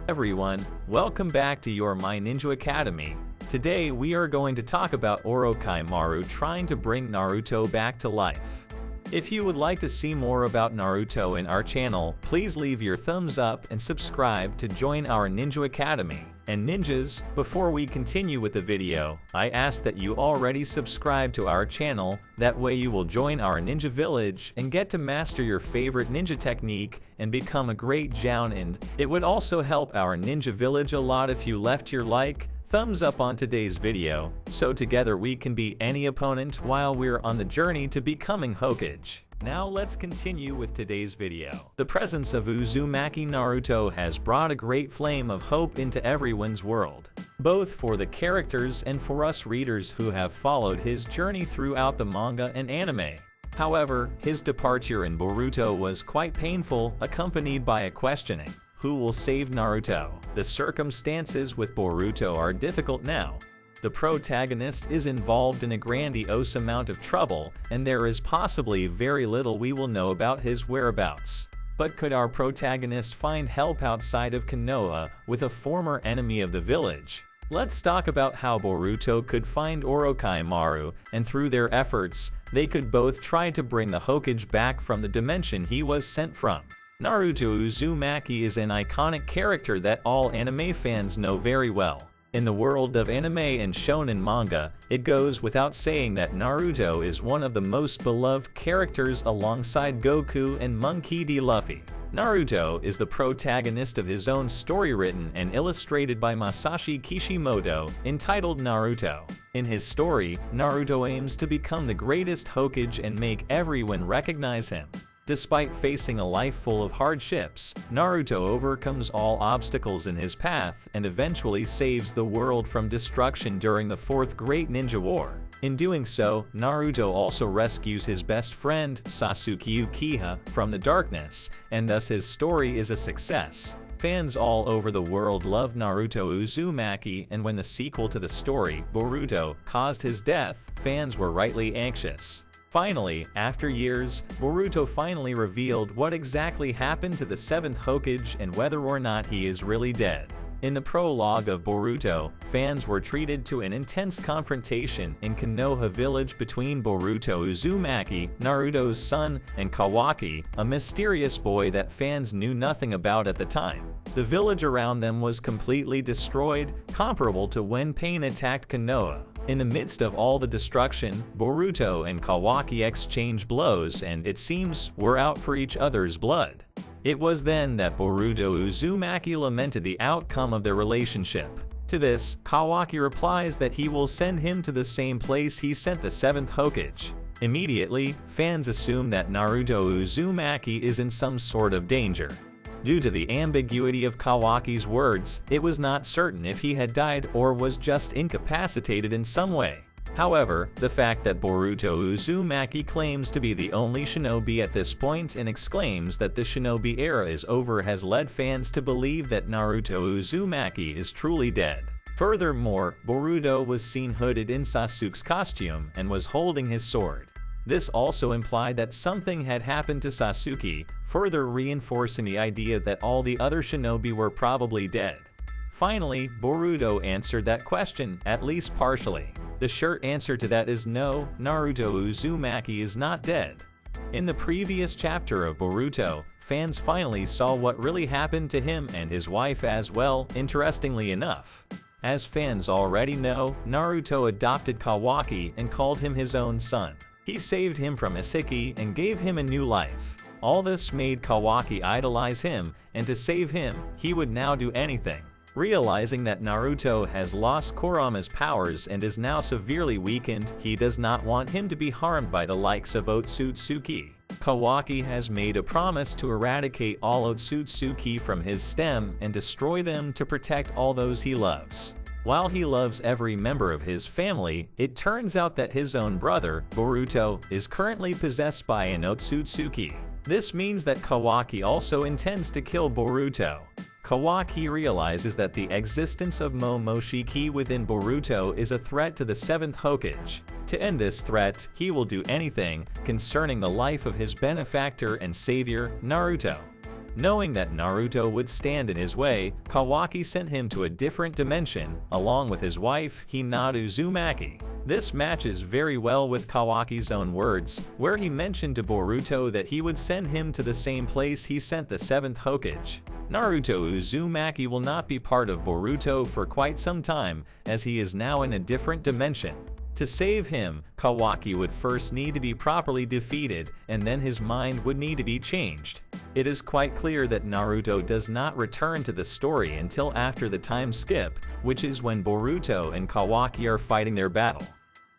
Everyone, welcome back to your My Ninja Academy. Today we are going to talk about Orochimaru trying to bring Naruto back to life. If you would like to see more about Naruto in our channel, please leave your thumbs up and subscribe to join our Ninja Academy. And ninjas, before we continue with the video, I ask that you already subscribe to our channel, that way you will join our ninja village and get to master your favorite ninja technique and become a great Jounin. It would also help our ninja village a lot if you left your thumbs up on today's video, so together we can beat any opponent while we're on the journey to becoming Hokage. Now let's continue with today's video. The presence of Uzumaki Naruto has brought a great flame of hope into everyone's world, both for the characters and for us readers who have followed his journey throughout the manga and anime. However, his departure in Boruto was quite painful, accompanied by a questioning. Who will save Naruto? The circumstances with Boruto are difficult now. The protagonist is involved in a grandiose amount of trouble, and there is possibly very little we will know about his whereabouts. But could our protagonist find help outside of Konoha with a former enemy of the village? Let's talk about how Boruto could find Orochimaru, and through their efforts, they could both try to bring the Hokage back from the dimension he was sent from. Naruto Uzumaki is an iconic character that all anime fans know very well. In the world of anime and shonen manga, it goes without saying that Naruto is one of the most beloved characters alongside Goku and Monkey D. Luffy. Naruto is the protagonist of his own story written and illustrated by Masashi Kishimoto, entitled Naruto. In his story, Naruto aims to become the greatest Hokage and make everyone recognize him. Despite facing a life full of hardships, Naruto overcomes all obstacles in his path and eventually saves the world from destruction during the Fourth Great Ninja War. In doing so, Naruto also rescues his best friend, Sasuke Uchiha, from the darkness, and thus his story is a success. Fans all over the world love Naruto Uzumaki, and when the sequel to the story, Boruto, caused his death, fans were rightly anxious. Finally, after years, Boruto finally revealed what exactly happened to the 7th Hokage and whether or not he is really dead. In the prologue of Boruto, fans were treated to an intense confrontation in Konoha village between Boruto Uzumaki, Naruto's son, and Kawaki, a mysterious boy that fans knew nothing about at the time. The village around them was completely destroyed, comparable to when Pain attacked Konoha. In the midst of all the destruction, Boruto and Kawaki exchange blows and, it seems, were out for each other's blood. It was then that Boruto Uzumaki lamented the outcome of their relationship. To this, Kawaki replies that he will send him to the same place he sent the 7th Hokage. Immediately, fans assume that Naruto Uzumaki is in some sort of danger. Due to the ambiguity of Kawaki's words, it was not certain if he had died or was just incapacitated in some way. However, the fact that Boruto Uzumaki claims to be the only shinobi at this point and exclaims that the shinobi era is over has led fans to believe that Naruto Uzumaki is truly dead. Furthermore, Boruto was seen hooded in Sasuke's costume and was holding his sword. This also implied that something had happened to Sasuke, further reinforcing the idea that all the other shinobi were probably dead. Finally, Boruto answered that question, at least partially. The short answer to that is no, Naruto Uzumaki is not dead. In the previous chapter of Boruto, fans finally saw what really happened to him and his wife as well, interestingly enough. As fans already know, Naruto adopted Kawaki and called him his own son. He saved him from Isiki and gave him a new life. All this made Kawaki idolize him, and to save him, he would now do anything. Realizing that Naruto has lost Kurama's powers and is now severely weakened, he does not want him to be harmed by the likes of Otsutsuki. Kawaki has made a promise to eradicate all Otsutsuki from his stem and destroy them to protect all those he loves. While he loves every member of his family, it turns out that his own brother, Boruto, is currently possessed by an Otsutsuki. This means that Kawaki also intends to kill Boruto. Kawaki realizes that the existence of Momoshiki within Boruto is a threat to the 7th Hokage. To end this threat, he will do anything concerning the life of his benefactor and savior, Naruto. Knowing that Naruto would stand in his way, Kawaki sent him to a different dimension, along with his wife, Hinata Uzumaki. This matches very well with Kawaki's own words, where he mentioned to Boruto that he would send him to the same place he sent the 7th Hokage. Naruto Uzumaki will not be part of Boruto for quite some time, as he is now in a different dimension. To save him, Kawaki would first need to be properly defeated, and then his mind would need to be changed. It is quite clear that Naruto does not return to the story until after the time skip, which is when Boruto and Kawaki are fighting their battle.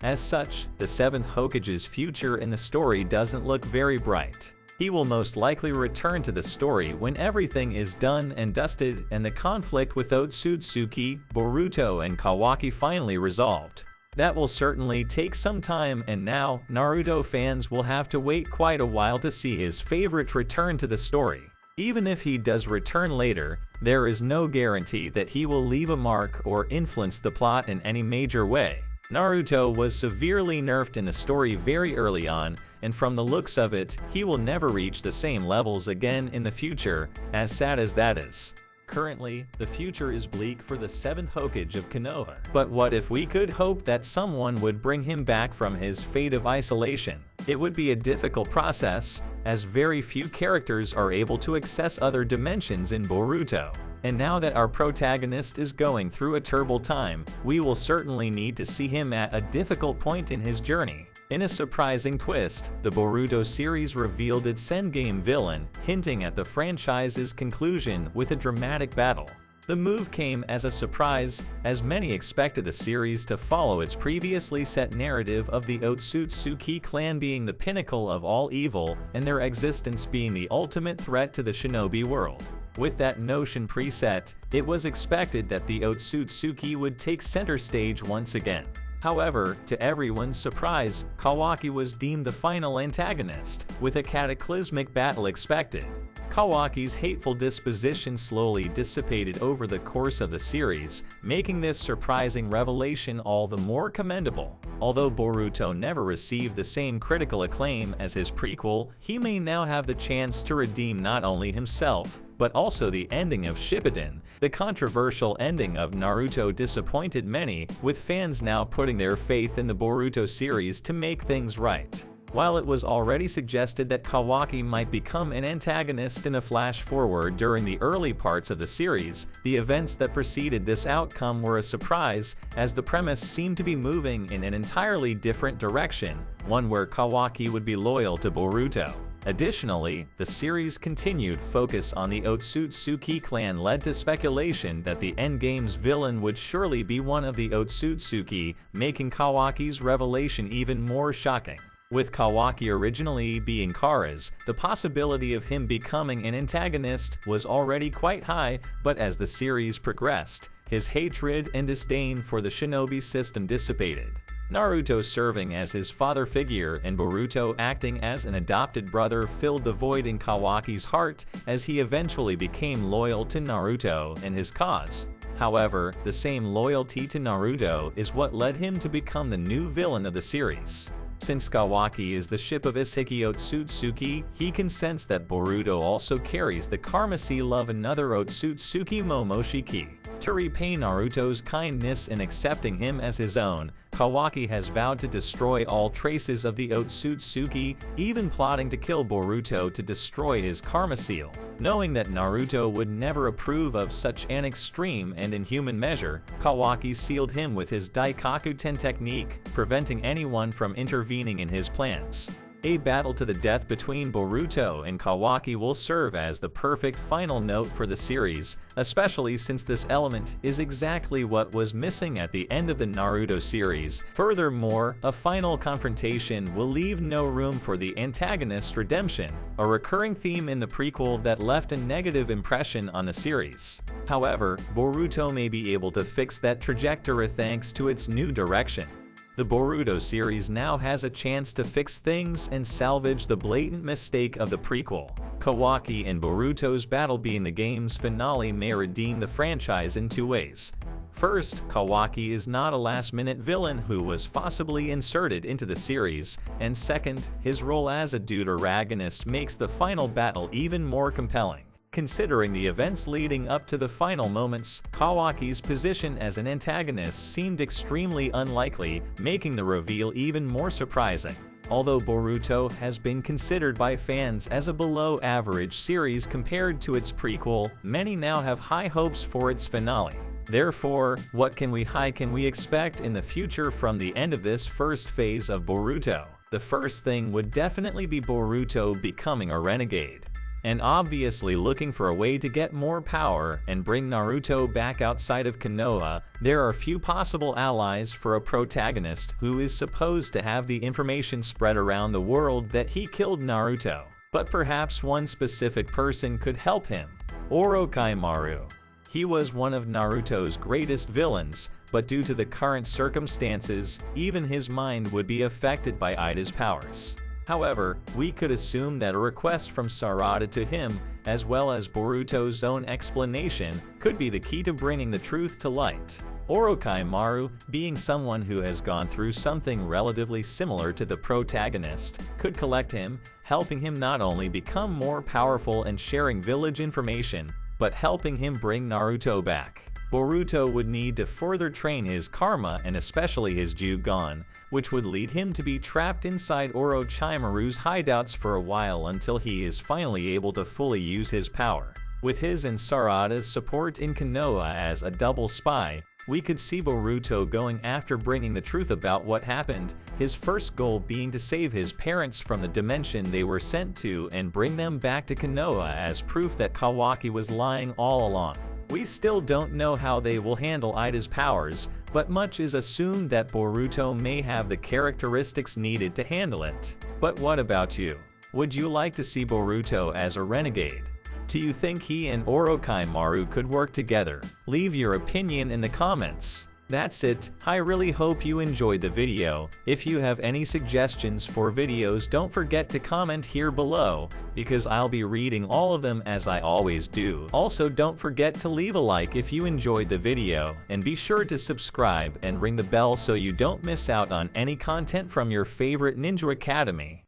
As such, the 7th Hokage's future in the story doesn't look very bright. He will most likely return to the story when everything is done and dusted and the conflict with Otsutsuki, Boruto, and Kawaki finally resolved. That will certainly take some time, and now, Naruto fans will have to wait quite a while to see his favorite return to the story. Even if he does return later, there is no guarantee that he will leave a mark or influence the plot in any major way. Naruto was severely nerfed in the story very early on, and from the looks of it, he will never reach the same levels again in the future, as sad as that is. Currently, the future is bleak for the 7th Hokage of Konoha. But what if we could hope that someone would bring him back from his fate of isolation? It would be a difficult process, as very few characters are able to access other dimensions in Boruto. And now that our protagonist is going through a terrible time, we will certainly need to see him at a difficult point in his journey. In a surprising twist, the Boruto series revealed its endgame villain, hinting at the franchise's conclusion with a dramatic battle. The move came as a surprise, as many expected the series to follow its previously set narrative of the Otsutsuki clan being the pinnacle of all evil and their existence being the ultimate threat to the shinobi world. With that notion preset, it was expected that the Otsutsuki would take center stage once again. However, to everyone's surprise, Kawaki was deemed the final antagonist, with a cataclysmic battle expected. Kawaki's hateful disposition slowly dissipated over the course of the series, making this surprising revelation all the more commendable. Although Boruto never received the same critical acclaim as his prequel, he may now have the chance to redeem not only himself, but also the ending of Shippuden. The controversial ending of Naruto disappointed many, with fans now putting their faith in the Boruto series to make things right. While it was already suggested that Kawaki might become an antagonist in a flash forward during the early parts of the series, the events that preceded this outcome were a surprise, as the premise seemed to be moving in an entirely different direction, one where Kawaki would be loyal to Boruto. Additionally, the series' continued focus on the Otsutsuki clan led to speculation that the endgame's villain would surely be one of the Otsutsuki, making Kawaki's revelation even more shocking. With Kawaki originally being Kara's, the possibility of him becoming an antagonist was already quite high, but as the series progressed, his hatred and disdain for the shinobi system dissipated. Naruto serving as his father figure and Boruto acting as an adopted brother filled the void in Kawaki's heart as he eventually became loyal to Naruto and his cause. However, the same loyalty to Naruto is what led him to become the new villain of the series. Since Kawaki is the ship of Ishiki Otsutsuki, he can sense that Boruto also carries the karma seal of another Otsutsuki Momoshiki. To repay Naruto's kindness in accepting him as his own, Kawaki has vowed to destroy all traces of the Otsutsuki, even plotting to kill Boruto to destroy his karma seal. Knowing that Naruto would never approve of such an extreme and inhuman measure, Kawaki sealed him with his Daikaku-ten technique, preventing anyone from intervening in his plans. A battle to the death between Boruto and Kawaki will serve as the perfect final note for the series, especially since this element is exactly what was missing at the end of the Naruto series. Furthermore, a final confrontation will leave no room for the antagonist's redemption, a recurring theme in the prequel that left a negative impression on the series. However, Boruto may be able to fix that trajectory thanks to its new direction. The Boruto series now has a chance to fix things and salvage the blatant mistake of the prequel. Kawaki and Boruto's battle being the game's finale may redeem the franchise in two ways. First, Kawaki is not a last-minute villain who was forcibly inserted into the series, and second, his role as a deuteragonist makes the final battle even more compelling. Considering the events leading up to the final moments, Kawaki's position as an antagonist seemed extremely unlikely, making the reveal even more surprising. Although Boruto has been considered by fans as a below-average series compared to its prequel, many now have high hopes for its finale. Therefore, what can we expect in the future from the end of this first phase of Boruto? The first thing would definitely be Boruto becoming a renegade, and obviously looking for a way to get more power and bring Naruto back outside of Konoha. There are few possible allies for a protagonist who is supposed to have the information spread around the world that he killed Naruto, but perhaps one specific person could help him: Orochimaru. He was one of Naruto's greatest villains, but due to the current circumstances, even his mind would be affected by Ida's powers. However, we could assume that a request from Sarada to him, as well as Boruto's own explanation, could be the key to bringing the truth to light. Orochimaru, being someone who has gone through something relatively similar to the protagonist, could collect him, helping him not only become more powerful and sharing village information, but helping him bring Naruto back. Boruto would need to further train his karma and especially his Jugon, which would lead him to be trapped inside Orochimaru's hideouts for a while until he is finally able to fully use his power. With his and Sarada's support in Konoha as a double spy, we could see Boruto going after bringing the truth about what happened, his first goal being to save his parents from the dimension they were sent to and bring them back to Konoha as proof that Kawaki was lying all along. We still don't know how they will handle Ida's powers, but much is assumed that Boruto may have the characteristics needed to handle it. But what about you? Would you like to see Boruto as a renegade? Do you think he and Orochimaru could work together? Leave your opinion in the comments. That's it. I really hope you enjoyed the video. If you have any suggestions for videos, don't forget to comment here below, because I'll be reading all of them as I always do. Also, don't forget to leave a like if you enjoyed the video, and be sure to subscribe and ring the bell so you don't miss out on any content from your favorite Ninja Academy.